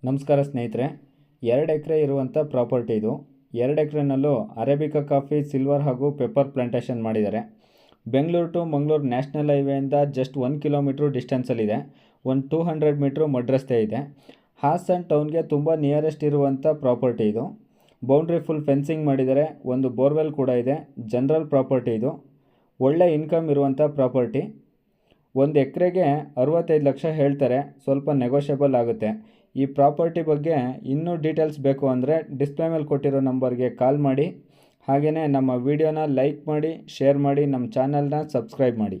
ನಮಸ್ಕಾರ ಸ್ನೇಹಿತರೆ, 2 ಎಕರೆ ಇರುವಂಥ ಪ್ರಾಪರ್ಟಿ ಇದು. 2 ಎಕರೆನಲ್ಲೂ ಅರೇಬಿಕಾ ಕಾಫಿ, ಸಿಲ್ವರ್ ಹಾಗೂ ಪೆಪ್ಪರ್ ಪ್ಲಾಂಟೇಶನ್ ಮಾಡಿದ್ದಾರೆ. ಬೆಂಗಳೂರು ಟು ಮಂಗಳೂರು ನ್ಯಾಷನಲ್ ಹೈವೇಯಿಂದ ಜಸ್ಟ್ 1 ಕಿಲೋಮೀಟ್ರ್ ಡಿಸ್ಟೆನ್ಸಲ್ಲಿದೆ. ಒಂದು 200 ಮೀಟ್ರ್ ಮಡ್ರಸ್ತೆ ಇದೆ. ಹಾಸನ್ ಟೌನ್ಗೆ ತುಂಬ ನಿಯರೆಸ್ಟ್ ಇರುವಂಥ ಪ್ರಾಪರ್ಟಿ ಇದು. ಬೌಂಡ್ರಿ ಫುಲ್ ಫೆನ್ಸಿಂಗ್ ಮಾಡಿದ್ದಾರೆ. ಒಂದು ಬೋರ್ವೆಲ್ ಕೂಡ ಇದೆ. ಜನರಲ್ ಪ್ರಾಪರ್ಟಿ ಇದು. ಒಳ್ಳೆ ಇನ್ಕಮ್ ಇರುವಂಥ ಪ್ರಾಪರ್ಟಿ. 1 ಎಕರೆಗೆ 65 ಲಕ್ಷ ಹೇಳ್ತಾರೆ, ಸ್ವಲ್ಪ ನೆಗೋಷಿಯಬಲ್ ಆಗುತ್ತೆ. ಈ ಪ್ರಾಪರ್ಟಿ ಬಗ್ಗೆ ಇನ್ನೂ ಡೀಟೇಲ್ಸ್ ಬೇಕು ಅಂದರೆ ಡಿಸ್ಪ್ಲೇ ಮೇಲೆ ಕೊಟ್ಟಿರೋ ನಂಬರ್ಗೆ ಕಾಲ್ ಮಾಡಿ. ಹಾಗೆಯೇ ನಮ್ಮ ವಿಡಿಯೋನ ಲೈಕ್ ಮಾಡಿ, ಶೇರ್ ಮಾಡಿ, ನಮ್ಮ ಚಾನಲ್ನ ಸಬ್ಸ್ಕ್ರೈಬ್ ಮಾಡಿ.